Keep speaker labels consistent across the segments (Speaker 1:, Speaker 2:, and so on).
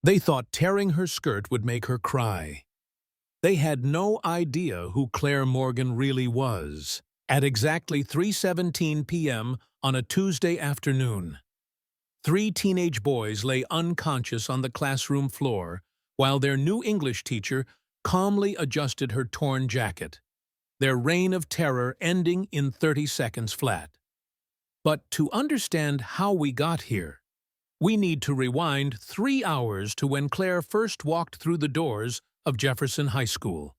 Speaker 1: They thought tearing her skirt would make her cry. They had no idea who Claire Morgan really was. At exactly 3:17 p.m. on a Tuesday afternoon, three teenage boys lay unconscious on the classroom floor while their new English teacher calmly adjusted her torn jacket, their reign of terror ending in 30 seconds flat. But to understand how we got here, we need to rewind 3 hours to when Claire first walked through the doors of Jefferson High School.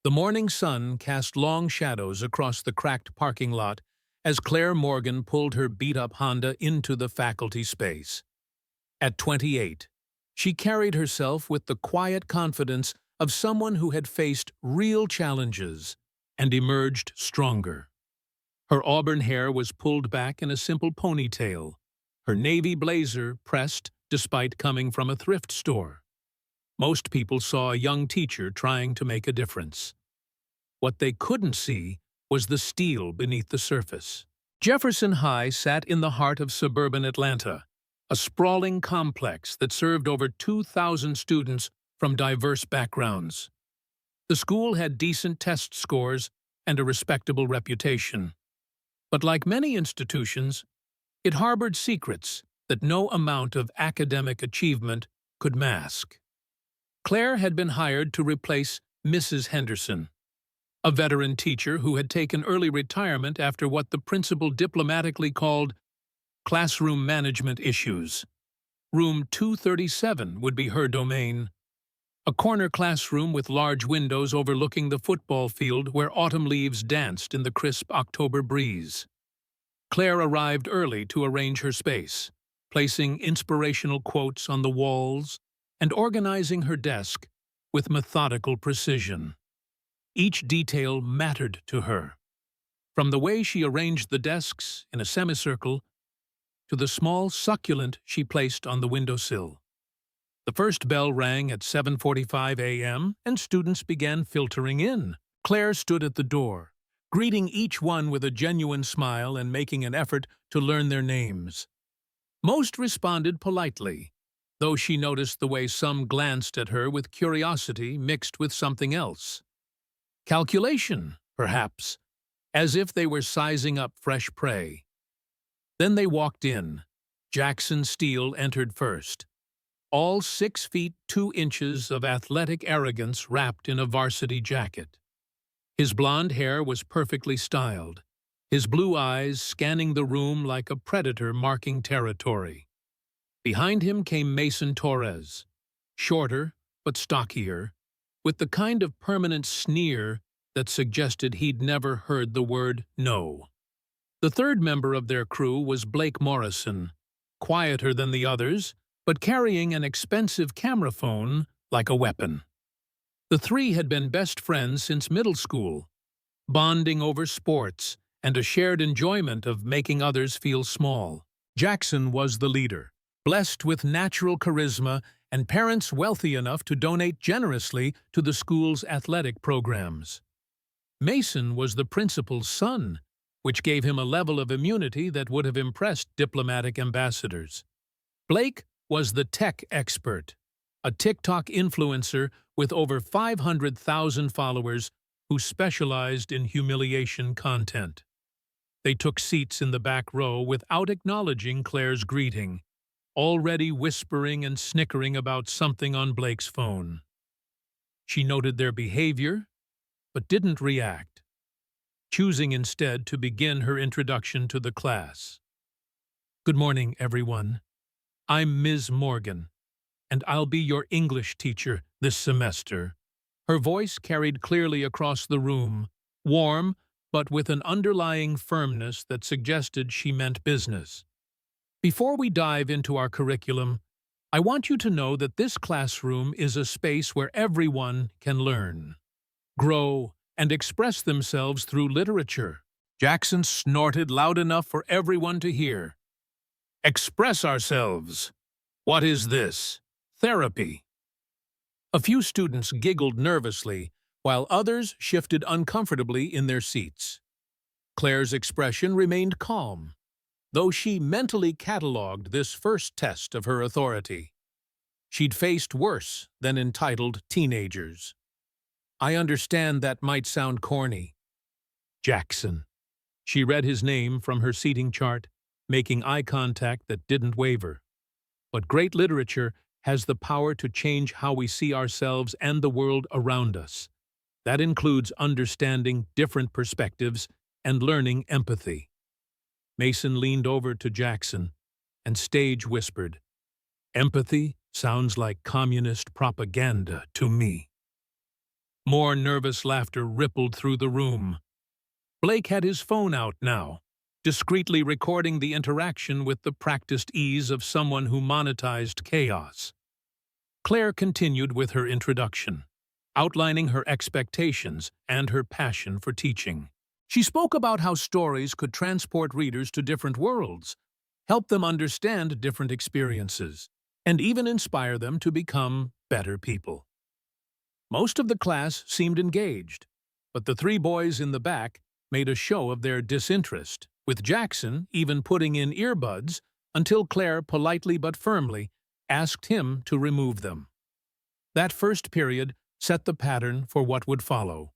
Speaker 1: The morning sun cast long shadows across the cracked parking lot as Claire Morgan pulled her beat-up Honda into the faculty space. At 28, she carried herself with the quiet confidence of someone who had faced real challenges and emerged stronger. Her auburn hair was pulled back in a simple ponytail, her navy blazer pressed despite coming from a thrift store. Most people saw a young teacher trying to make a difference. What they couldn't see was the steel beneath the surface. Jefferson High sat in the heart of suburban Atlanta, a sprawling complex that served over 2,000 students from diverse backgrounds. The school had decent test scores and a respectable reputation. But like many institutions, it harbored secrets that no amount of academic achievement could mask. Claire had been hired to replace Mrs. Henderson, a veteran teacher who had taken early retirement after what the principal diplomatically called classroom management issues. Room 237 would be her domain, a corner classroom with large windows overlooking the football field where autumn leaves danced in the crisp October breeze. Claire arrived early to arrange her space, placing inspirational quotes on the walls and organizing her desk with methodical precision. Each detail mattered to her, from the way she arranged the desks in a semicircle to the small succulent she placed on the windowsill. The first bell rang at 7:45 a.m., and students began filtering in. Claire stood at the door, greeting each one with a genuine smile and making an effort to learn their names. Most responded politely, though she noticed the way some glanced at her with curiosity mixed with something else. Calculation, perhaps, as if they were sizing up fresh prey. Then they walked in. Jackson Steele entered first, all 6 feet 2 inches of athletic arrogance wrapped in a varsity jacket. His blonde hair was perfectly styled, his blue eyes scanning the room like a predator marking territory. Behind him came Mason Torres, shorter but stockier, with the kind of permanent sneer that suggested he'd never heard the word no. The third member of their crew was Blake Morrison, quieter than the others, but carrying an expensive camera phone like a weapon. The three had been best friends since middle school, bonding over sports and a shared enjoyment of making others feel small. Jackson was the leader, blessed with natural charisma and parents wealthy enough to donate generously to the school's athletic programs. Mason was the principal's son, which gave him a level of immunity that would have impressed diplomatic ambassadors. Blake was the tech expert, a TikTok influencer with over 500,000 followers who specialized in humiliation content. They took seats in the back row without acknowledging Claire's greeting, already whispering and snickering about something on Blake's phone. She noted their behavior, but didn't react, choosing instead to begin her introduction to the class. "Good morning, everyone. I'm Ms. Morgan, and I'll be your English teacher this semester." Her voice carried clearly across the room, warm but with an underlying firmness that suggested she meant business. Before we dive into our curriculum, I want you to know that this classroom is a space where everyone can learn, grow, and express themselves through literature. Jackson snorted loud enough for everyone to hear. "Express ourselves. What is this? Therapy?" A few students giggled nervously, while others shifted uncomfortably in their seats. Claire's expression remained calm, though she mentally catalogued this first test of her authority. She'd faced worse than entitled teenagers. I understand that might sound corny. Jackson. She read his name from her seating chart, making eye contact that didn't waver. But great literature has the power to change how we see ourselves and the world around us. That includes understanding different perspectives and learning empathy. Mason leaned over to Jackson and stage whispered, "Empathy sounds like communist propaganda to me." More nervous laughter rippled through the room. Blake had his phone out now, discreetly recording the interaction with the practiced ease of someone who monetized chaos. Claire continued with her introduction, outlining her expectations and her passion for teaching. She spoke about how stories could transport readers to different worlds, help them understand different experiences, and even inspire them to become better people. Most of the class seemed engaged, but the three boys in the back made a show of their disinterest, with Jackson even putting in earbuds until Claire politely but firmly asked him to remove them. That first period set the pattern for what would follow.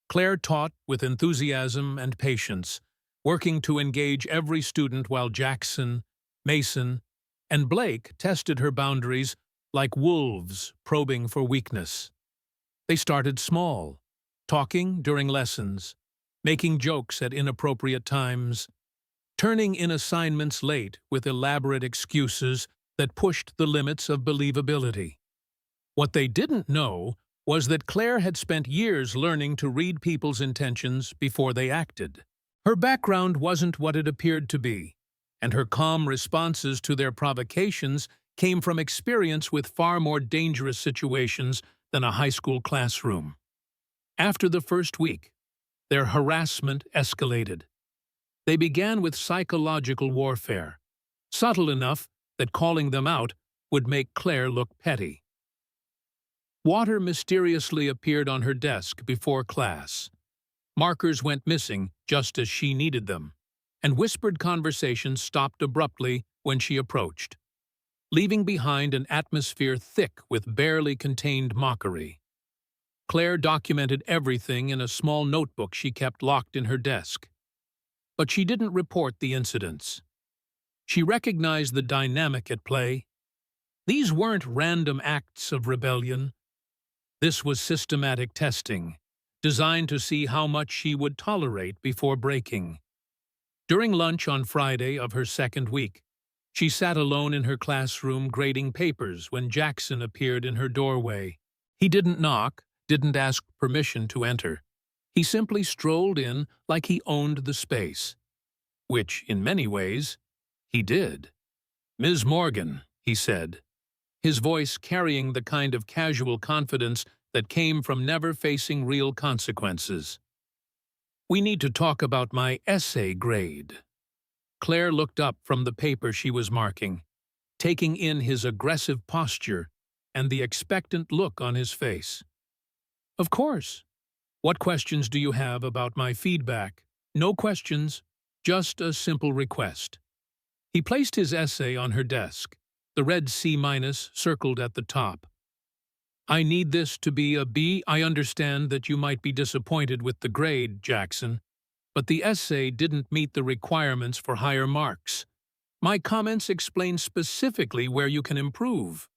Speaker 1: Claire taught with enthusiasm and patience, working to engage every student while Jackson, Mason, and Blake tested her boundaries like wolves probing for weakness. They started small, talking during lessons, making jokes at inappropriate times, turning in assignments late with elaborate excuses that pushed the limits of believability. What they didn't know was that Claire had spent years learning to read people's intentions before they acted. Her background wasn't what it appeared to be, and her calm responses to their provocations came from experience with far more dangerous situations than a high school classroom. After the first week, their harassment escalated. They began with psychological warfare, subtle enough that calling them out would make Claire look petty. Water mysteriously appeared on her desk before class. Markers went missing just as she needed them, and whispered conversations stopped abruptly when she approached, leaving behind an atmosphere thick with barely contained mockery. Claire documented everything in a small notebook she kept locked in her desk. But she didn't report the incidents. She recognized the dynamic at play. These weren't random acts of rebellion. This was systematic testing, designed to see how much she would tolerate before breaking. During lunch on Friday of her second week, she sat alone in her classroom grading papers when Jackson appeared in her doorway. He didn't knock, didn't ask permission to enter. He simply strolled in like he owned the space, which, in many ways, he did. "Ms. Morgan," he said, his voice carrying the kind of casual confidence that came from never facing real consequences. "We need to talk about my essay grade." Claire looked up from the paper she was marking, taking in his aggressive posture and the expectant look on his face. "Of course. What questions do you have about my feedback?" "No questions, just a simple request." He placed his essay on her desk, the red C- circled at the top. "I need this to be a B. I understand that you might be disappointed with the grade, Jackson, but the essay didn't meet the requirements for higher marks. My comments explain specifically where you can improve."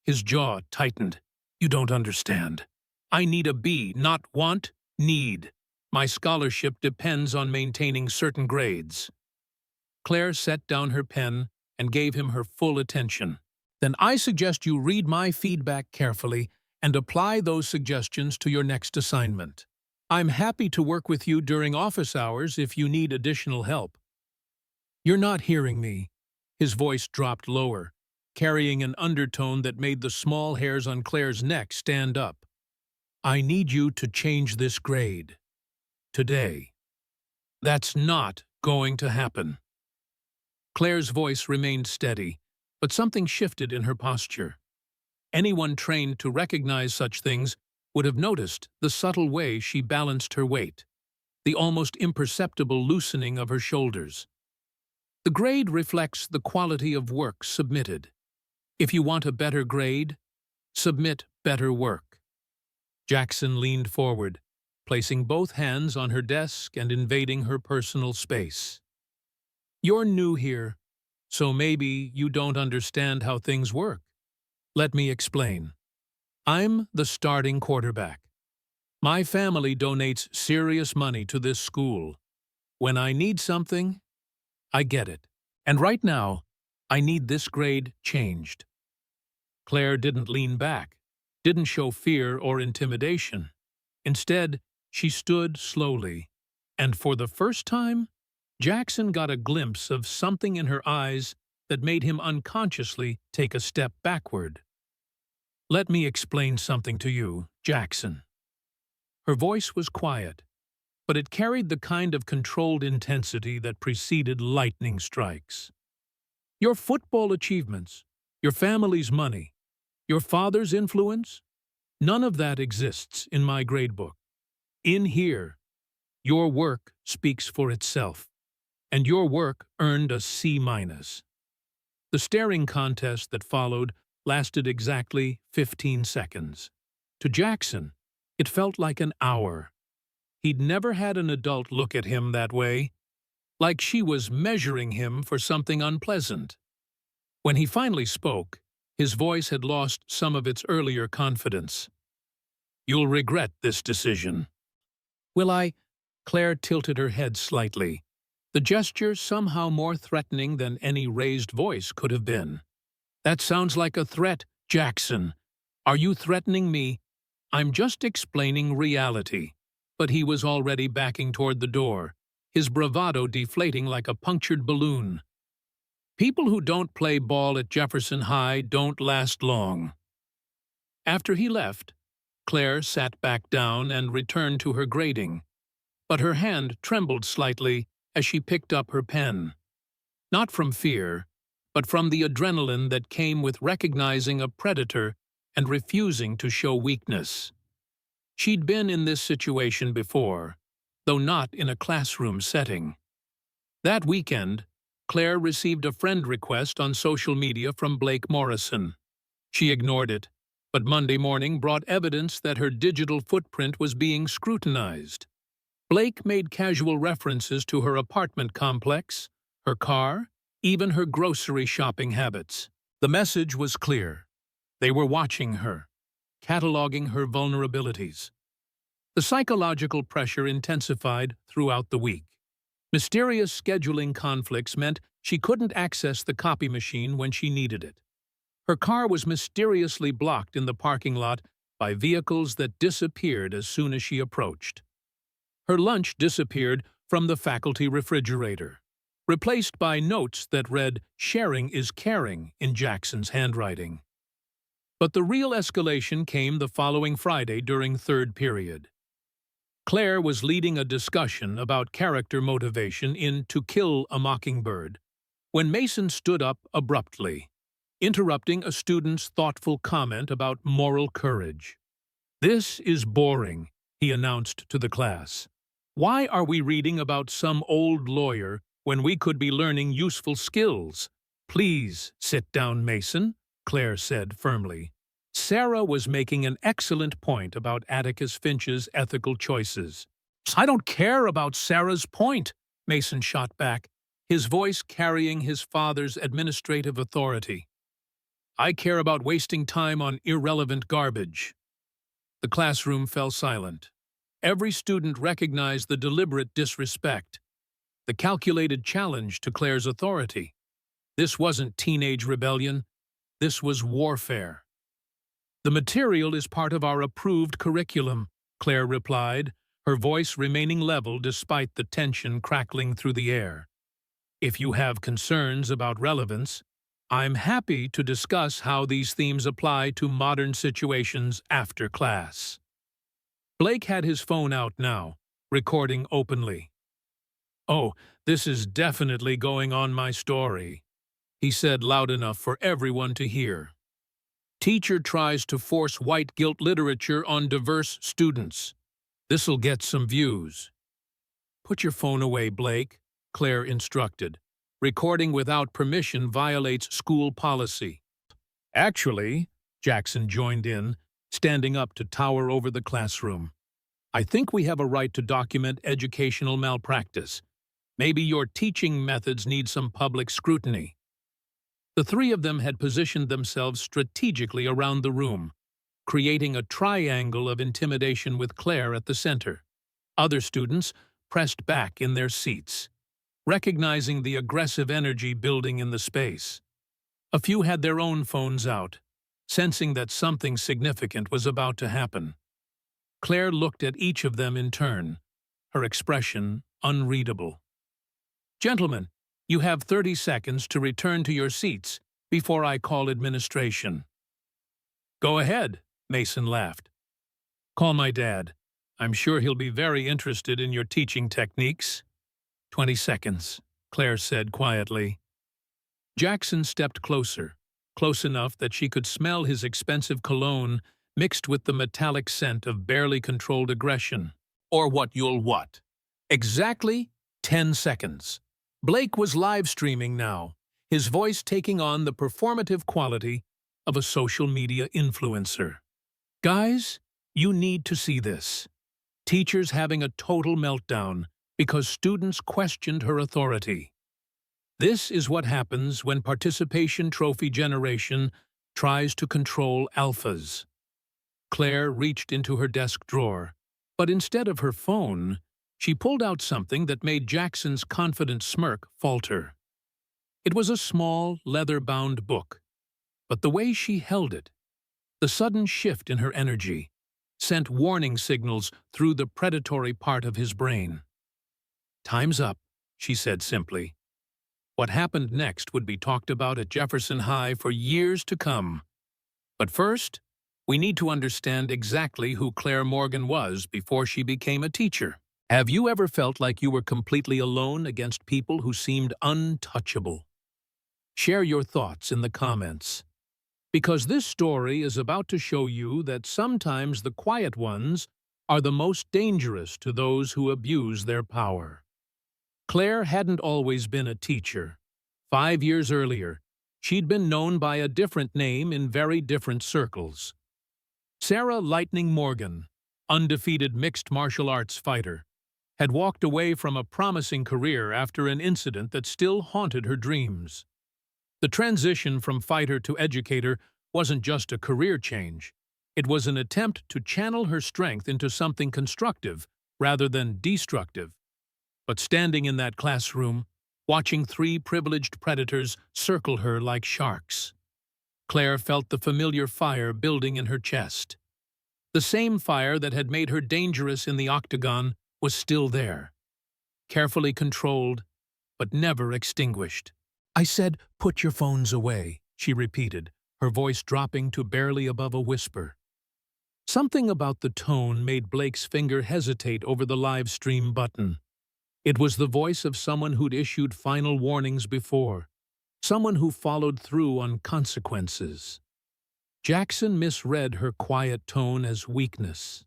Speaker 1: His jaw tightened. "You don't understand. I need a B, not want, need. My scholarship depends on maintaining certain grades." Claire set down her pen and gave him her full attention. "Then I suggest you read my feedback carefully and apply those suggestions to your next assignment. I'm happy to work with you during office hours if you need additional help." "You're not hearing me." His voice dropped lower, carrying an undertone that made the small hairs on Claire's neck stand up. "I need you to change this grade. Today. That's not going to happen." Claire's voice remained steady, but something shifted in her posture. Anyone trained to recognize such things would have noticed the subtle way she balanced her weight, the almost imperceptible loosening of her shoulders. "The grade reflects the quality of work submitted. If you want a better grade, submit better work. Jackson leaned forward, placing both hands on her desk and invading her personal space. You're new here, so maybe you don't understand how things work. Let me explain. I'm the starting quarterback. My family donates serious money to this school. When I need something, I get it. And right now, I need this grade changed. Claire didn't lean back, didn't show fear or intimidation. Instead, she stood slowly, and for the first time, Jackson got a glimpse of something in her eyes that made him unconsciously take a step backward. Let me explain something to you, Jackson. Her voice was quiet, but it carried the kind of controlled intensity that preceded lightning strikes. Your football achievements, your family's money, your father's influence, none of that exists in my gradebook. In here, your work speaks for itself, and your work earned a C-. The staring contest that followed lasted exactly 15 seconds. To Jackson, it felt like an hour. He'd never had an adult look at him that way, like she was measuring him for something unpleasant. When he finally spoke, his voice had lost some of its earlier confidence. You'll regret this decision. Will I? Claire tilted her head slightly, the gesture somehow more threatening than any raised voice could have been. That sounds like a threat, Jackson. Are you threatening me? I'm just explaining reality. But he was already backing toward the door, his bravado deflating like a punctured balloon. People who don't play ball at Jefferson High don't last long. After he left, Claire sat back down and returned to her grading, but her hand trembled slightly as she picked up her pen. Not from fear, but from the adrenaline that came with recognizing a predator and refusing to show weakness. She'd been in this situation before, though not in a classroom setting. That weekend, Claire received a friend request on social media from Blake Morrison. She ignored it, but Monday morning brought evidence that her digital footprint was being scrutinized. Blake made casual references to her apartment complex, her car, even her grocery shopping habits. The message was clear. They were watching her, cataloging her vulnerabilities. The psychological pressure intensified throughout the week. Mysterious scheduling conflicts meant she couldn't access the copy machine when she needed it. Her car was mysteriously blocked in the parking lot by vehicles that disappeared as soon as she approached. Her lunch disappeared from the faculty refrigerator, replaced by notes that read, "Sharing is caring," in Jackson's handwriting. But the real escalation came the following Friday during third period. Claire was leading a discussion about character motivation in To Kill a Mockingbird, when Mason stood up abruptly, interrupting a student's thoughtful comment about moral courage. "This is boring," he announced to the class. "Why are we reading about some old lawyer when we could be learning useful skills?" "Please sit down, Mason," Claire said firmly. Sarah was making an excellent point about Atticus Finch's ethical choices. "I don't care about Sarah's point," Mason shot back, his voice carrying his father's administrative authority. "I care about wasting time on irrelevant garbage." The classroom fell silent. Every student recognized the deliberate disrespect, the calculated challenge to Claire's authority. This wasn't teenage rebellion. This was warfare. "The material is part of our approved curriculum," Claire replied, her voice remaining level despite the tension crackling through the air. "If you have concerns about relevance, I'm happy to discuss how these themes apply to modern situations after class." Blake had his phone out now, recording openly. "Oh, this is definitely going on my story," he said loud enough for everyone to hear. "Teacher tries to force white guilt literature on diverse students. This'll get some views." "Put your phone away, Blake," Claire instructed. "Recording without permission violates school policy." Actually, Jackson joined in, standing up to tower over the classroom. I think we have a right to document educational malpractice. Maybe your teaching methods need some public scrutiny. The three of them had positioned themselves strategically around the room, creating a triangle of intimidation with Claire at the center. Other students pressed back in their seats, recognizing the aggressive energy building in the space. A few had their own phones out, sensing that something significant was about to happen. Claire looked at each of them in turn, her expression unreadable. "Gentlemen, you have 30 seconds to return to your seats before I call administration." "Go ahead," Mason laughed. "Call my dad. I'm sure he'll be very interested in your teaching techniques." 20 seconds, Claire said quietly. Jackson stepped closer, close enough that she could smell his expensive cologne mixed with the metallic scent of barely controlled aggression. "Or what you'll what?" Exactly 10 seconds. Blake was live streaming now, his voice taking on the performative quality of a social media influencer. "Guys, you need to see this. Teachers having a total meltdown because students questioned her authority. This is what happens when participation trophy generation tries to control alphas." Claire reached into her desk drawer, but instead of her phone, she pulled out something that made Jackson's confident smirk falter. It was a small, leather-bound book, but the way she held it, the sudden shift in her energy, sent warning signals through the predatory part of his brain. "Time's up," she said simply. What happened next would be talked about at Jefferson High for years to come. But first, we need to understand exactly who Claire Morgan was before she became a teacher. Have you ever felt like you were completely alone against people who seemed untouchable? Share your thoughts in the comments, because this story is about to show you that sometimes the quiet ones are the most dangerous to those who abuse their power. Claire hadn't always been a teacher. 5 years earlier, she'd been known by a different name in very different circles. Sarah Lightning Morgan, undefeated mixed martial arts fighter, had walked away from a promising career after an incident that still haunted her dreams. The transition from fighter to educator wasn't just a career change. It was an attempt to channel her strength into something constructive rather than destructive. But standing in that classroom, watching 3 privileged predators circle her like sharks, Claire felt the familiar fire building in her chest. The same fire that had made her dangerous in the octagon was still there, carefully controlled, but never extinguished. "I said, put your phones away," she repeated, her voice dropping to barely above a whisper. Something about the tone made Blake's finger hesitate over the live stream button. It was the voice of someone who'd issued final warnings before, someone who followed through on consequences. Jackson misread her quiet tone as weakness.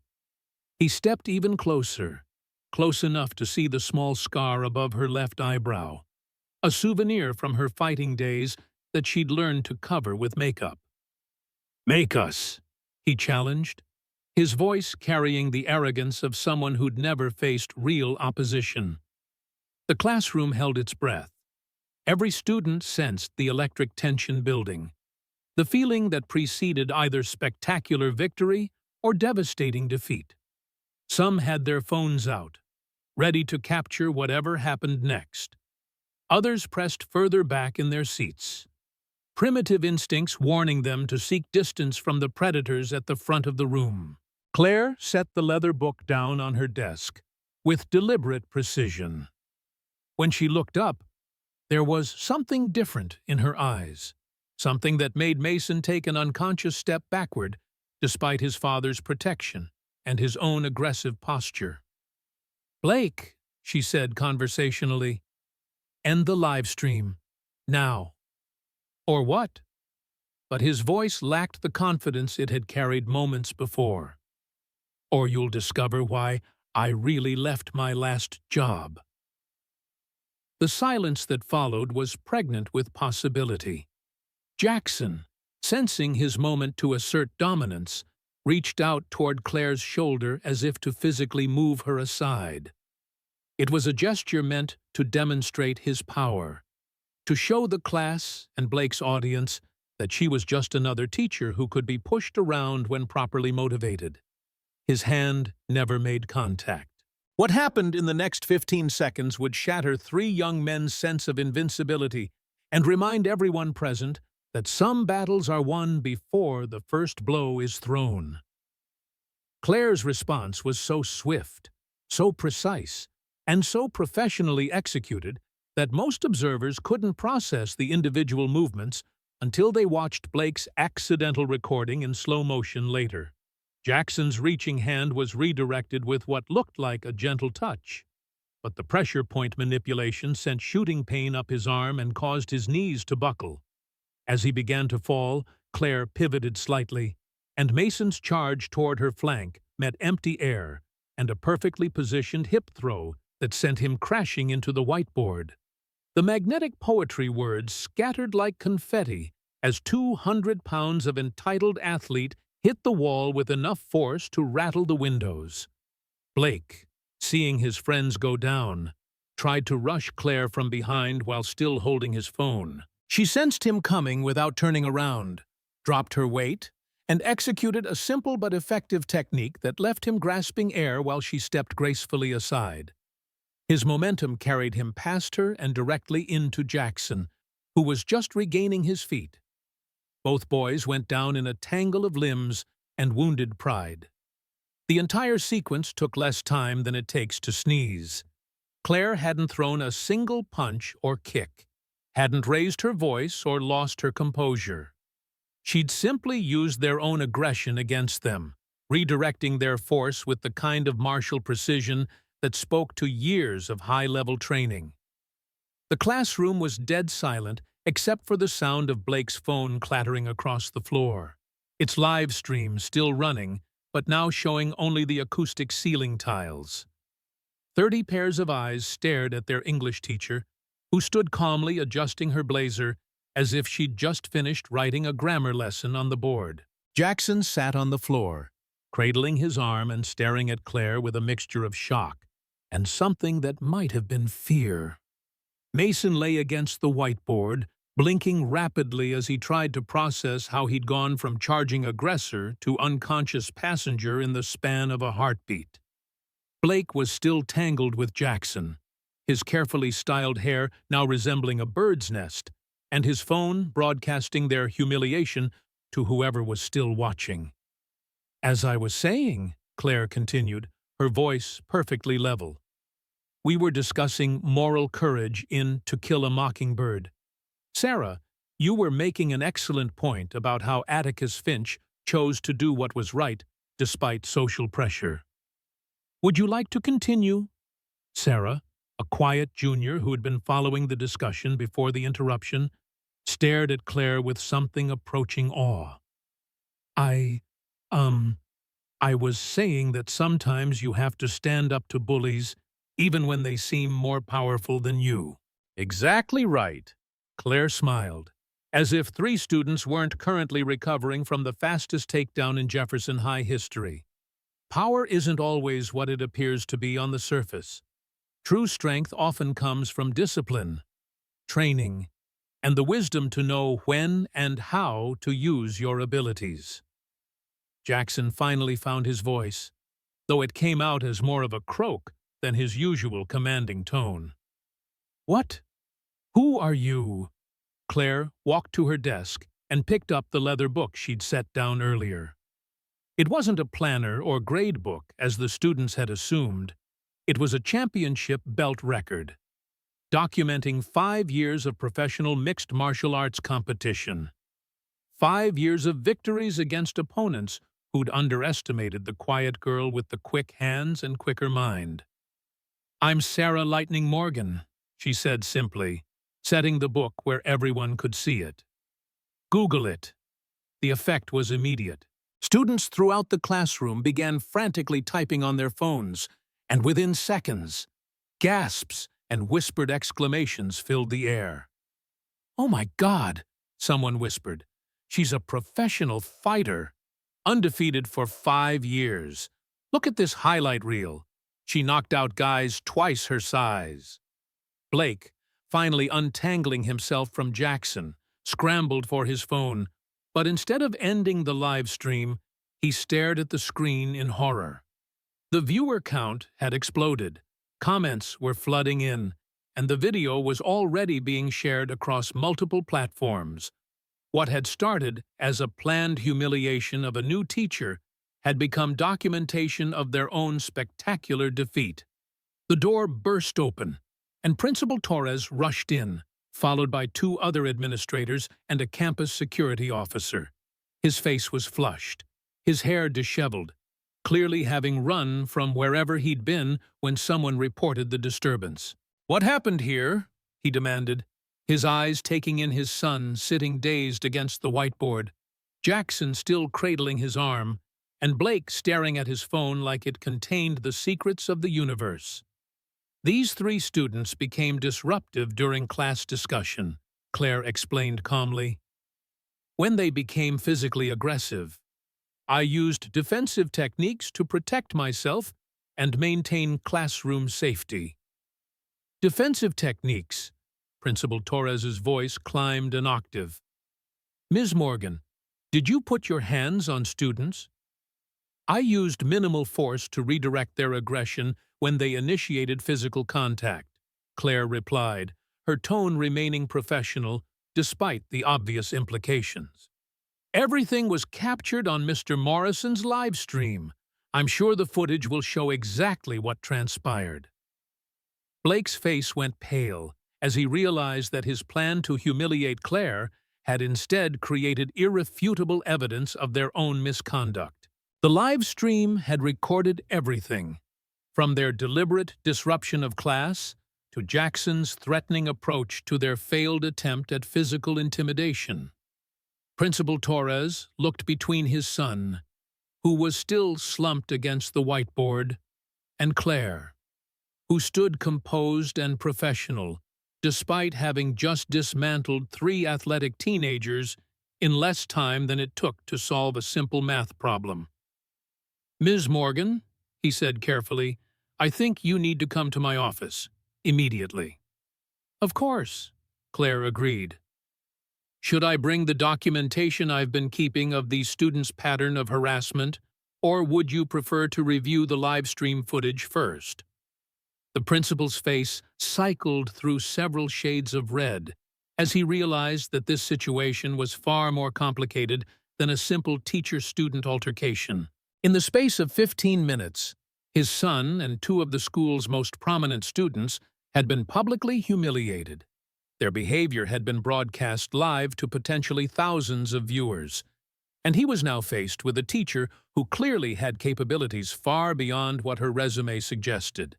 Speaker 1: He stepped even closer, close enough to see the small scar above her left eyebrow, a souvenir from her fighting days that she'd learned to cover with makeup. "Make us," he challenged, his voice carrying the arrogance of someone who'd never faced real opposition. The classroom held its breath. Every student sensed the electric tension building, the feeling that preceded either spectacular victory or devastating defeat. Some had their phones out, ready to capture whatever happened next. Others pressed further back in their seats, primitive instincts warning them to seek distance from the predators at the front of the room. Claire set the leather book down on her desk with deliberate precision. When she looked up, there was something different in her eyes, something that made Mason take an unconscious step backward despite his father's protection and his own aggressive posture. "Blake," she said conversationally, "end the live stream. Now." "Or what?" But his voice lacked the confidence it had carried moments before. "Or you'll discover why I really left my last job." The silence that followed was pregnant with possibility. Jackson, sensing his moment to assert dominance, reached out toward Claire's shoulder as if to physically move her aside. It was a gesture meant to demonstrate his power, to show the class and Blake's audience that she was just another teacher who could be pushed around when properly motivated. His hand never made contact. What happened in the next 15 seconds would shatter three young men's sense of invincibility and remind everyone present that some battles are won before the first blow is thrown. Claire's response was so swift, so precise, and so professionally executed that most observers couldn't process the individual movements until they watched Blake's accidental recording in slow motion later. Jackson's reaching hand was redirected with what looked like a gentle touch, but the pressure point manipulation sent shooting pain up his arm and caused his knees to buckle. As he began to fall, Claire pivoted slightly, and Mason's charge toward her flank met empty air and a perfectly positioned hip throw that sent him crashing into the whiteboard. The magnetic poetry words scattered like confetti as 200 pounds of entitled athlete hit the wall with enough force to rattle the windows. Blake, seeing his friends go down, tried to rush Claire from behind while still holding his phone. She sensed him coming without turning around, dropped her weight, and executed a simple but effective technique that left him grasping air while she stepped gracefully aside. His momentum carried him past her and directly into Jackson, who was just regaining his feet. Both boys went down in a tangle of limbs and wounded pride. The entire sequence took less time than it takes to sneeze. Claire hadn't thrown a single punch or kick, hadn't raised her voice or lost her composure. She'd simply used their own aggression against them, redirecting their force with the kind of martial precision that spoke to years of high-level training. The classroom was dead silent except for the sound of Blake's phone clattering across the floor, its live stream still running, but now showing only the acoustic ceiling tiles. 30 pairs of eyes stared at their English teacher, who stood calmly adjusting her blazer as if she'd just finished writing a grammar lesson on the board. Jackson sat on the floor, cradling his arm and staring at Claire with a mixture of shock and something that might have been fear. Mason lay against the whiteboard, blinking rapidly as he tried to process how he'd gone from charging aggressor to unconscious passenger in the span of a heartbeat. Blake was still tangled with Jackson, his carefully styled hair now resembling a bird's nest, and his phone broadcasting their humiliation to whoever was still watching. "As I was saying," Claire continued, her voice perfectly level, "we were discussing moral courage in To Kill a Mockingbird. Sarah, you were making an excellent point about how Atticus Finch chose to do what was right despite social pressure. Would you like to continue?" Sarah, a quiet junior who had been following the discussion before the interruption, stared at Claire with something approaching awe. I was saying that sometimes you have to stand up to bullies even when they seem more powerful than you." "Exactly right," Claire smiled, as if 3 students weren't currently recovering from the fastest takedown in Jefferson High history. Power isn't always what it appears to be on the surface. True strength often comes from discipline, training, and the wisdom to know when and how to use your abilities. Jackson finally found his voice, though it came out as more of a croak than his usual commanding tone. "What? Who are you?" Claire walked to her desk and picked up the leather book she'd set down earlier. It wasn't a planner or grade book, as the students had assumed. It was a championship belt record, documenting 5 years of professional mixed martial arts competition. 5 years of victories against opponents who'd underestimated the quiet girl with the quick hands and quicker mind. "I'm Sarah Lightning Morgan," she said simply, setting the book where everyone could see it. "Google it." The effect was immediate. Students throughout the classroom began frantically typing on their phones, and within seconds, gasps and whispered exclamations filled the air. "Oh my God," someone whispered. She's a professional fighter, undefeated for 5 years. Look at this highlight reel. She knocked out guys twice her size. Blake, finally untangling himself from Jackson, scrambled for his phone, but instead of ending the live stream, he stared at the screen in horror. The viewer count had exploded, comments were flooding in, and the video was already being shared across multiple platforms. What had started as a planned humiliation of a new teacher had become documentation of their own spectacular defeat. The door burst open, and Principal Torres rushed in, followed by 2 other administrators and a campus security officer. His face was flushed, his hair disheveled, clearly having run from wherever he'd been when someone reported the disturbance. "What happened here?" he demanded, his eyes taking in his son sitting dazed against the whiteboard, Jackson still cradling his arm, and Blake staring at his phone like it contained the secrets of the universe. These 3 students became disruptive during class discussion, Claire explained calmly. When they became physically aggressive, I used defensive techniques to protect myself and maintain classroom safety. Defensive techniques. Principal Torres's voice climbed an octave. Ms. Morgan, did you put your hands on students? I used minimal force to redirect their aggression when they initiated physical contact, Claire replied, her tone remaining professional despite the obvious implications. Everything was captured on Mr. Morrison's live stream. I'm sure the footage will show exactly what transpired. Blake's face went pale as he realized that his plan to humiliate Claire had instead created irrefutable evidence of their own misconduct. The live stream had recorded everything, from their deliberate disruption of class to Jackson's threatening approach to their failed attempt at physical intimidation. Principal Torres looked between his son, who was still slumped against the whiteboard, and Claire, who stood composed and professional, despite having just dismantled 3 athletic teenagers in less time than it took to solve a simple math problem. Ms. Morgan, he said carefully, I think you need to come to my office, immediately. Of course, Claire agreed. Should I bring the documentation I've been keeping of these students' pattern of harassment, or would you prefer to review the live stream footage first? The principal's face cycled through several shades of red as he realized that this situation was far more complicated than a simple teacher-student altercation. In the space of 15 minutes, his son and 2 of the school's most prominent students had been publicly humiliated. Their behavior had been broadcast live to potentially thousands of viewers, and he was now faced with a teacher who clearly had capabilities far beyond what her resume suggested.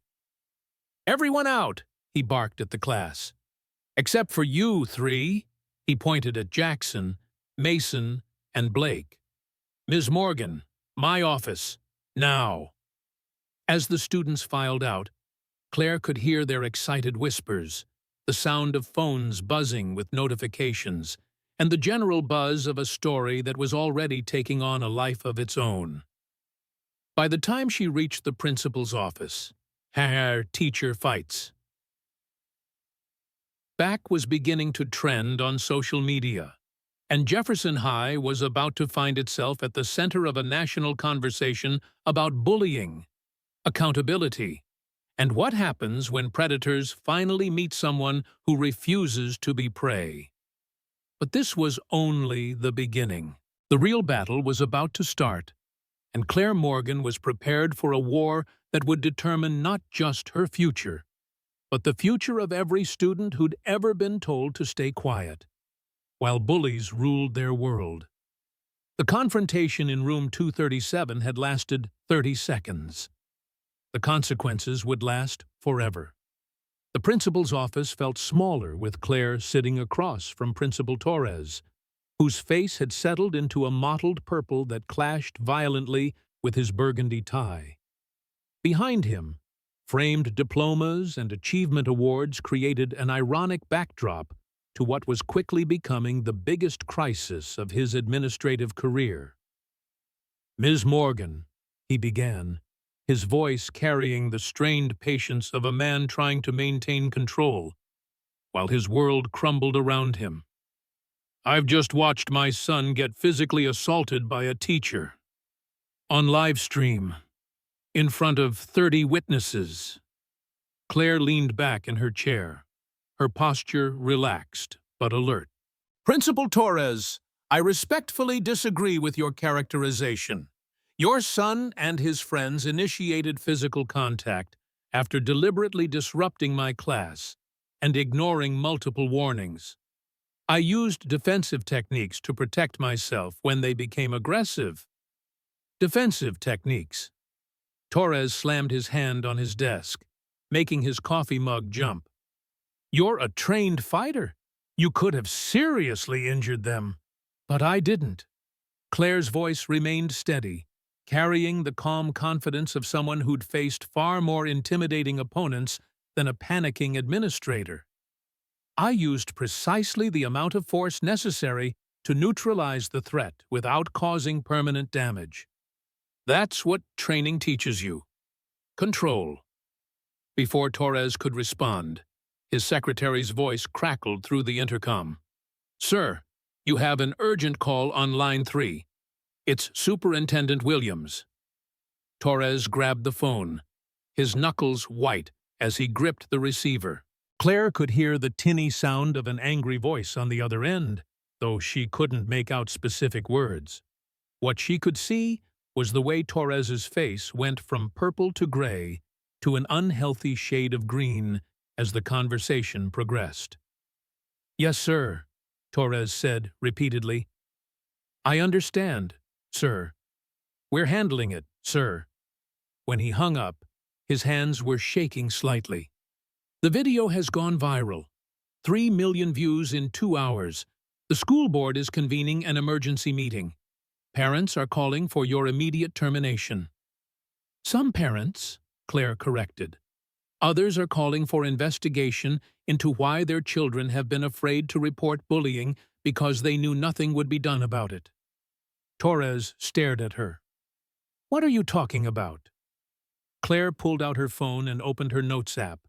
Speaker 1: "Everyone out!" he barked at the class. "Except for you 3, he pointed at Jackson, Mason, and Blake. "Ms. Morgan, my office, now." As the students filed out, Claire could hear their excited whispers, the sound of phones buzzing with notifications, and the general buzz of a story that was already taking on a life of its own. By the time she reached the principal's office, her teacher fights back was beginning to trend on social media, and Jefferson High was about to find itself at the center of a national conversation about bullying, accountability, and what happens when predators finally meet someone who refuses to be prey. But this was only the beginning. The real battle was about to start, and Claire Morgan was prepared for a war that would determine not just her future, but the future of every student who'd ever been told to stay quiet, while bullies ruled their world. The confrontation in room 237 had lasted 30 seconds. The consequences would last forever. The principal's office felt smaller with Claire sitting across from Principal Torres, whose face had settled into a mottled purple that clashed violently with his burgundy tie. Behind him, framed diplomas and achievement awards created an ironic backdrop to what was quickly becoming the biggest crisis of his administrative career. "Ms. Morgan," he began, his voice carrying the strained patience of a man trying to maintain control, while his world crumbled around him. "I've just watched my son get physically assaulted by a teacher. On live stream, in front of 30 witnesses." Claire leaned back in her chair, her posture relaxed but alert. "Principal Torres, I respectfully disagree with your characterization. Your son and his friends initiated physical contact after deliberately disrupting my class and ignoring multiple warnings. I used defensive techniques to protect myself when they became aggressive." Defensive techniques. Torres slammed his hand on his desk, making his coffee mug jump. "You're a trained fighter. You could have seriously injured them. But I didn't." Claire's voice remained steady, carrying the calm confidence of someone who'd faced far more intimidating opponents than a panicking administrator. "I used precisely the amount of force necessary to neutralize the threat without causing permanent damage. That's what training teaches you. Control." Before Torres could respond, his secretary's voice crackled through the intercom. "Sir, you have an urgent call on line 3. It's Superintendent Williams." Torres grabbed the phone, his knuckles white as he gripped the receiver. Claire could hear the tinny sound of an angry voice on the other end, though she couldn't make out specific words. What she could see was the way Torres's face went from purple to gray to an unhealthy shade of green as the conversation progressed. "Yes, sir," Torres said repeatedly. "I understand, sir. We're handling it, sir." When he hung up, his hands were shaking slightly. "The video has gone viral. 3 million views in 2 hours. The school board is convening an emergency meeting. Parents are calling for your immediate termination." "Some parents," Claire corrected. "Others are calling for investigation into why their children have been afraid to report bullying because they knew nothing would be done about it." Torres stared at her. "What are you talking about?" Claire pulled out her phone and opened her notes app.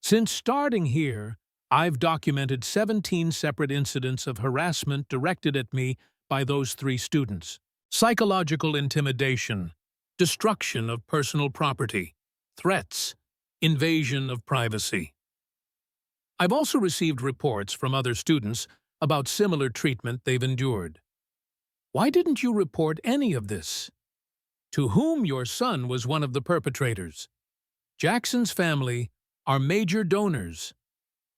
Speaker 1: "Since starting here, I've documented 17 separate incidents of harassment directed at me by those 3 students. Psychological intimidation, destruction of personal property, threats, invasion of privacy. I've also received reports from other students about similar treatment they've endured. Why didn't you report any of this? To whom your son was one of the perpetrators. Jackson's family are major donors.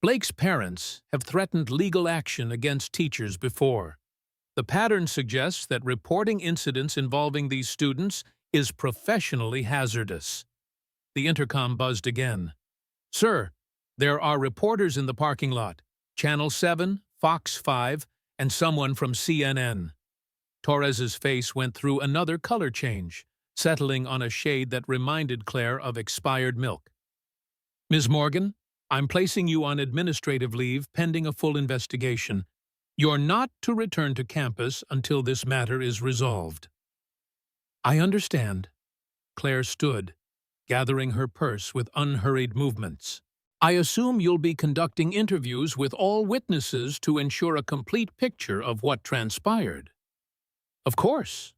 Speaker 1: Blake's parents have threatened legal action against teachers before. The pattern suggests that reporting incidents involving these students is professionally hazardous." The intercom buzzed again. "Sir, there are reporters in the parking lot. Channel 7, Fox 5, and someone from CNN." Torres's face went through another color change, settling on a shade that reminded Claire of expired milk. "Ms. Morgan, I'm placing you on administrative leave pending a full investigation. You're not to return to campus until this matter is resolved." "I understand." Claire stood, gathering her purse with unhurried movements. "I assume you'll be conducting interviews with all witnesses to ensure a complete picture of what transpired." "Of course.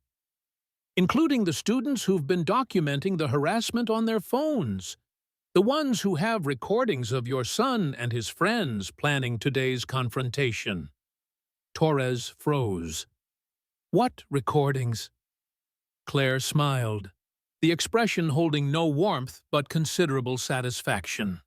Speaker 1: Including the students who've been documenting the harassment on their phones. The ones who have recordings of your son and his friends planning today's confrontation." Torres froze. "What recordings?" Claire smiled, the expression holding no warmth but considerable satisfaction.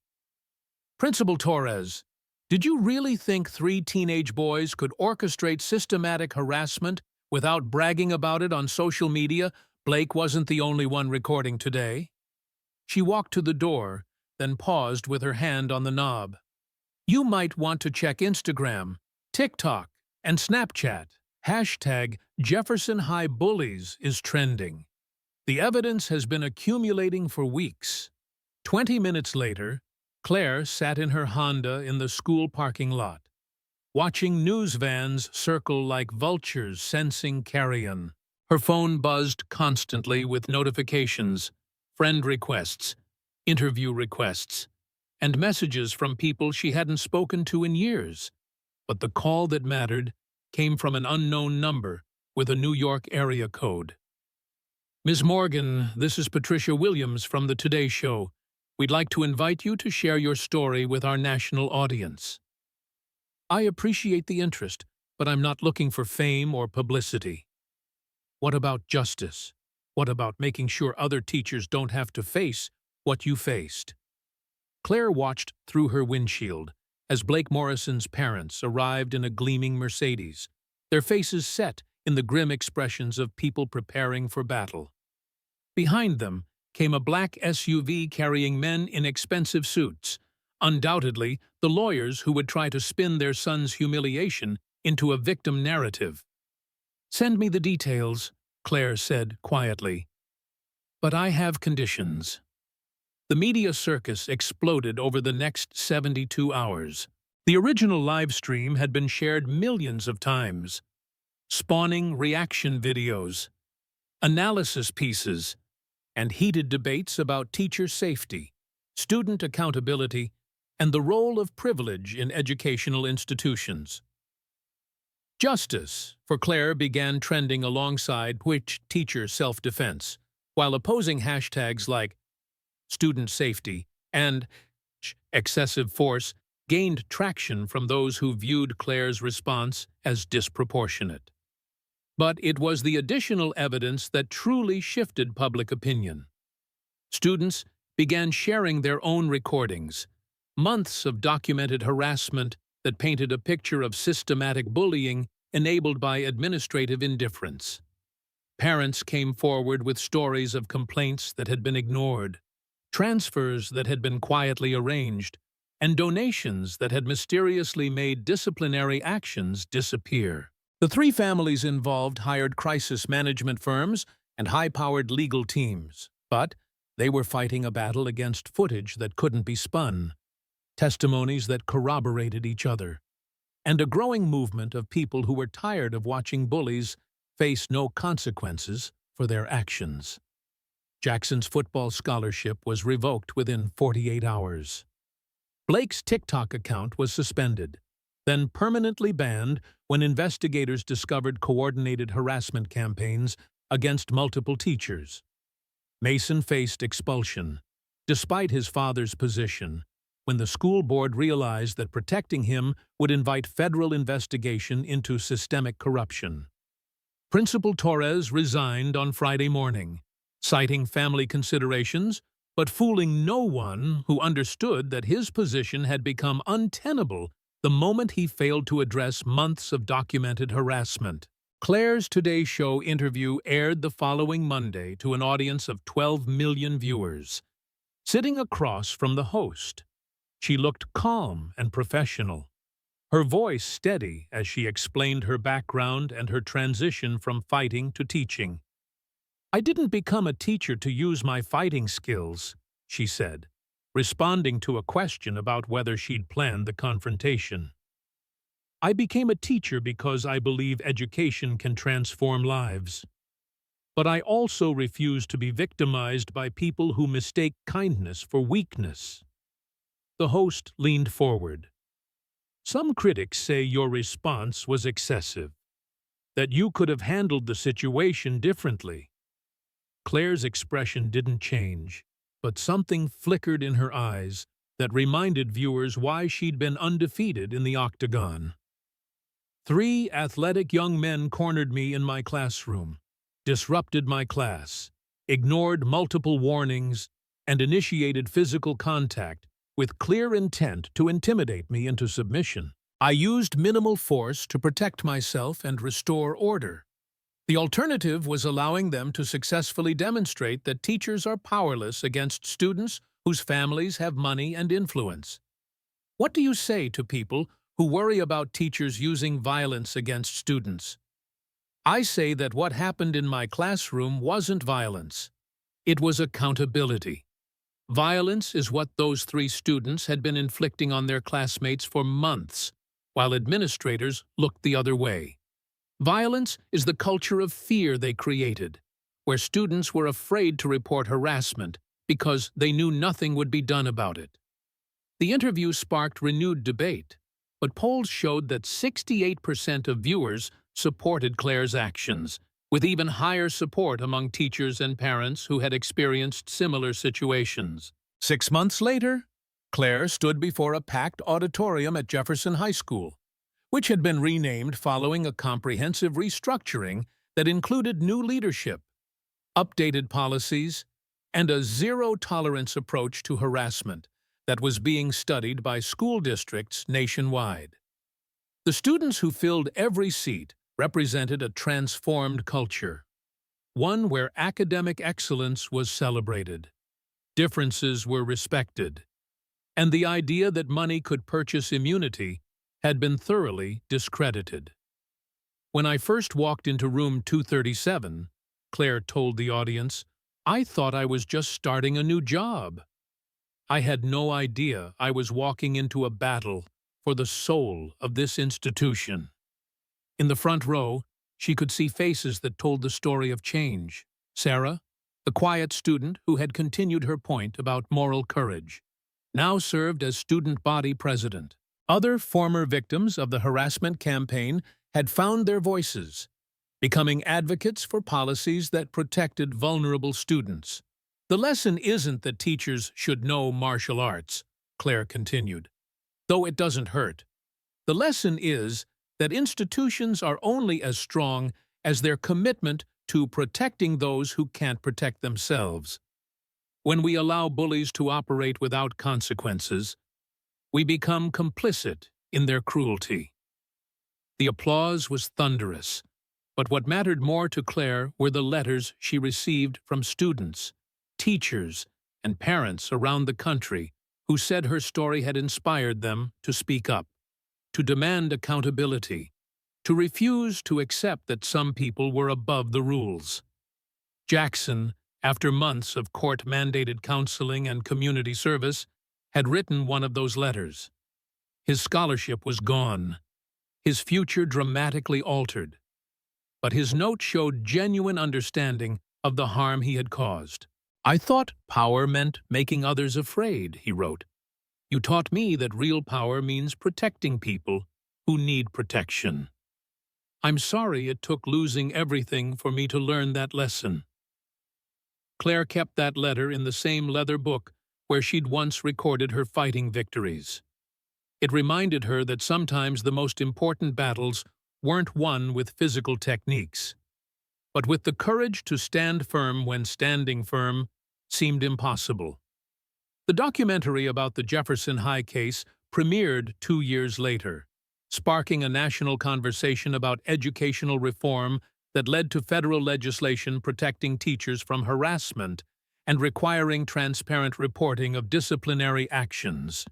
Speaker 1: "Principal Torres, did you really think 3 teenage boys could orchestrate systematic harassment without bragging about it on social media? Blake wasn't the only one recording today." She walked to the door, then paused with her hand on the knob. "You might want to check Instagram, TikTok, and Snapchat. Hashtag Jefferson High Bullies is trending. The evidence has been accumulating for weeks." 20 minutes later, Claire sat in her Honda in the school parking lot. watching news vans circle like vultures sensing carrion. Her phone buzzed constantly with notifications, friend requests, interview requests, and messages from people she hadn't spoken to in years. But the call that mattered came from an unknown number with a New York area code. Ms. Morgan, this is Patricia Williams from the Today Show. We'd like to invite you to share your story with our national audience. I appreciate the interest, but I'm not looking for fame or publicity. What about justice? What about making sure other teachers don't have to face what you faced? Claire watched through her windshield as Blake Morrison's parents arrived in a gleaming Mercedes, their faces set in the grim expressions of people preparing for battle. Behind them came a black SUV carrying men in expensive suits, undoubtedly the lawyers who would try to spin their son's humiliation into a victim narrative. "Send me the details," Claire said quietly. "But I have conditions." The media circus exploded over the next 72 hours. The original live stream had been shared millions of times, spawning reaction videos, analysis pieces, and heated debates about teacher safety, student accountability, and the role of privilege in educational institutions. Justice for Claire began trending alongside which teacher self-defense, while opposing hashtags like student safety and excessive force gained traction from those who viewed Claire's response as disproportionate. But it was the additional evidence that truly shifted public opinion. Students began sharing their own recordings, months of documented harassment that painted a picture of systematic bullying enabled by administrative indifference. Parents came forward with stories of complaints that had been ignored, transfers that had been quietly arranged, and donations that had mysteriously made disciplinary actions disappear. The three families involved hired crisis management firms and high-powered legal teams, but they were fighting a battle against footage that couldn't be spun, testimonies that corroborated each other, and a growing movement of people who were tired of watching bullies face no consequences for their actions. Jackson's football scholarship was revoked within 48 hours. Blake's TikTok account was suspended, then permanently banned when investigators discovered coordinated harassment campaigns against multiple teachers. Mason faced expulsion, despite his father's position, when the school board realized that protecting him would invite federal investigation into systemic corruption. Principal Torres resigned on Friday morning, citing family considerations, but fooling no one who understood that his position had become untenable the moment he failed to address months of documented harassment. Claire's Today Show interview aired the following Monday to an audience of 12 million viewers. Sitting across from the host, she looked calm and professional, her voice steady as she explained her background and her transition from fighting to teaching. "I didn't become a teacher to use my fighting skills," she said, responding to a question about whether she'd planned the confrontation. "I became a teacher because I believe education can transform lives. But I also refuse to be victimized by people who mistake kindness for weakness." The host leaned forward. "Some critics say your response was excessive, that you could have handled the situation differently." Claire's expression didn't change, but something flickered in her eyes that reminded viewers why she'd been undefeated in the octagon. "3 athletic young men cornered me in my classroom, disrupted my class, ignored multiple warnings, and initiated physical contact with clear intent to intimidate me into submission. I used minimal force to protect myself and restore order. The alternative was allowing them to successfully demonstrate that teachers are powerless against students whose families have money and influence. What do you say to people who worry about teachers using violence against students? I say that what happened in my classroom wasn't violence. It was accountability. Violence is what those 3 students had been inflicting on their classmates for months, while administrators looked the other way. Violence is the culture of fear they created, where students were afraid to report harassment because they knew nothing would be done about it. The interview sparked renewed debate, but polls showed that 68% of viewers supported Claire's actions, with even higher support among teachers and parents who had experienced similar situations. 6 months later, Claire stood before a packed auditorium at Jefferson High School, which had been renamed following a comprehensive restructuring that included new leadership, updated policies, and a zero-tolerance approach to harassment that was being studied by school districts nationwide. The students who filled every seat represented a transformed culture, one where academic excellence was celebrated, differences were respected, and the idea that money could purchase immunity had been thoroughly discredited. When I first walked into room 237, Claire told the audience, I thought I was just starting a new job. I had no idea I was walking into a battle for the soul of this institution. In the front row, she could see faces that told the story of change. Sarah, the quiet student who had continued her point about moral courage, now served as student body president. Other former victims of the harassment campaign had found their voices, becoming advocates for policies that protected vulnerable students. The lesson isn't that teachers should know martial arts, Claire continued, though it doesn't hurt. The lesson is that institutions are only as strong as their commitment to protecting those who can't protect themselves. When we allow bullies to operate without consequences, we become complicit in their cruelty. The applause was thunderous, but what mattered more to Claire were the letters she received from students, teachers, and parents around the country who said her story had inspired them to speak up, to demand accountability, to refuse to accept that some people were above the rules. Jackson, after months of court-mandated counseling and community service, had written one of those letters. His scholarship was gone, his future dramatically altered, but his note showed genuine understanding of the harm he had caused. I thought power meant making others afraid, he wrote. You taught me that real power means protecting people who need protection. I'm sorry it took losing everything for me to learn that lesson. Claire kept that letter in the same leather book where she'd once recorded her fighting victories. It reminded her that sometimes the most important battles weren't won with physical techniques, but with the courage to stand firm when standing firm seemed impossible. The documentary about the Jefferson High case premiered 2 years later, sparking a national conversation about educational reform that led to federal legislation protecting teachers from harassment and requiring transparent reporting of disciplinary actions.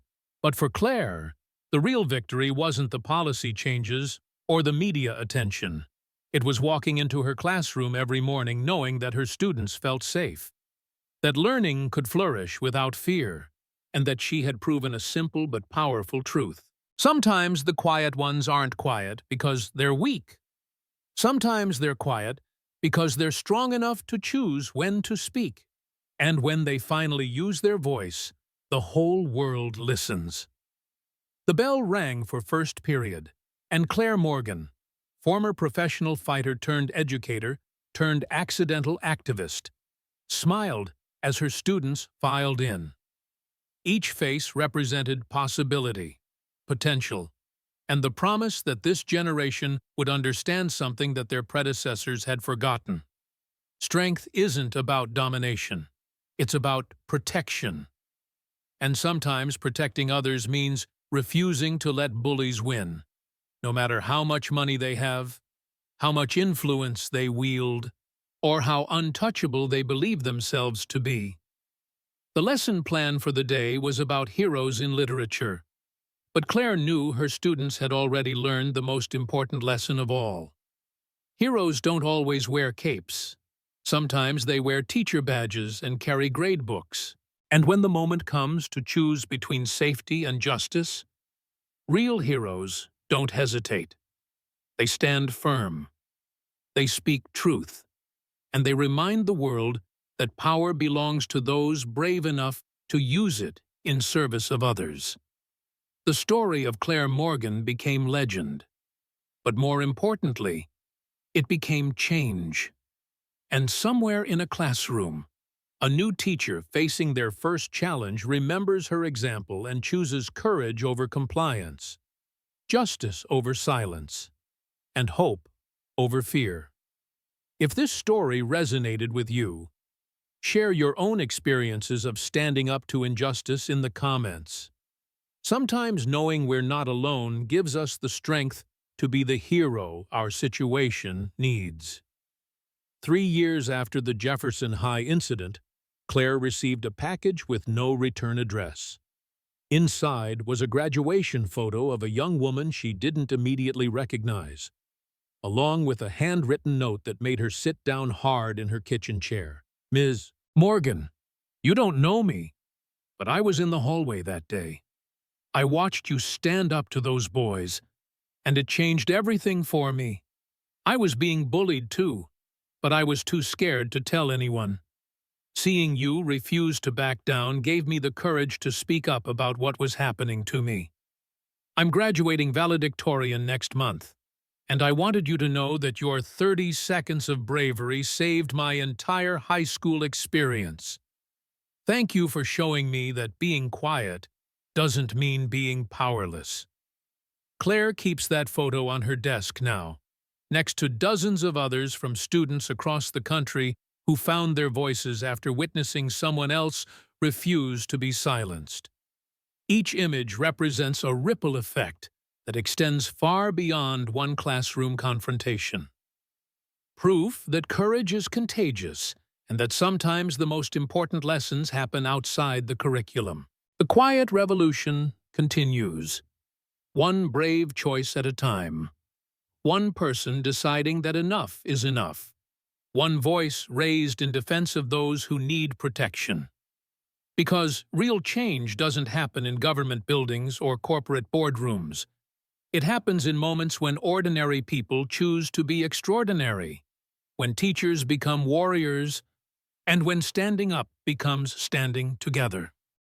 Speaker 1: But for Claire, the real victory wasn't the policy changes or the media attention. It was walking into her classroom every morning knowing that her students felt safe, that learning could flourish without fear, and that she had proven a simple but powerful truth. Sometimes the quiet ones aren't quiet because they're weak. Sometimes they're quiet because they're strong enough to choose when to speak. And when they finally use their voice, the whole world listens. The bell rang for first period, and Claire Morgan, former professional fighter turned educator turned accidental activist, smiled as her students filed in. Each face represented possibility, potential, and the promise that this generation would understand something that their predecessors had forgotten. Strength isn't about domination. It's about protection. And sometimes protecting others means refusing to let bullies win, no matter how much money they have, how much influence they wield, or how untouchable they believe themselves to be. The lesson plan for the day was about heroes in literature, but Claire knew her students had already learned the most important lesson of all. Heroes don't always wear capes. Sometimes they wear teacher badges and carry grade books. And when the moment comes to choose between safety and justice, real heroes don't hesitate. They stand firm. They speak truth. And they remind the world that power belongs to those brave enough to use it in service of others. The story of Claire Morgan became legend. But more importantly, it became change. And somewhere in a classroom, a new teacher facing their first challenge remembers her example and chooses courage over compliance, justice over silence, and hope over fear. If this story resonated with you, share your own experiences of standing up to injustice in the comments. Sometimes knowing we're not alone gives us the strength to be the hero our situation needs. 3 years after the Jefferson High incident, Claire received a package with no return address. Inside was a graduation photo of a young woman she didn't immediately recognize, along with a handwritten note that made her sit down hard in her kitchen chair. "Ms. Morgan, you don't know me, but I was in the hallway that day. I watched you stand up to those boys, and it changed everything for me. I was being bullied too, but I was too scared to tell anyone. Seeing you refuse to back down gave me the courage to speak up about what was happening to me. I'm graduating valedictorian next month, and I wanted you to know that your 30 seconds of bravery saved my entire high school experience. Thank you for showing me that being quiet doesn't mean being powerless." Claire keeps that photo on her desk now, next to dozens of others from students across the country who found their voices after witnessing someone else refuse to be silenced. Each image represents a ripple effect that extends far beyond one classroom confrontation. Proof that courage is contagious and that sometimes the most important lessons happen outside the curriculum. The quiet revolution continues. One brave choice at a time. One person deciding that enough is enough. One voice raised in defense of those who need protection. Because real change doesn't happen in government buildings or corporate boardrooms. It happens in moments when ordinary people choose to be extraordinary, when teachers become warriors, and when standing up becomes standing together.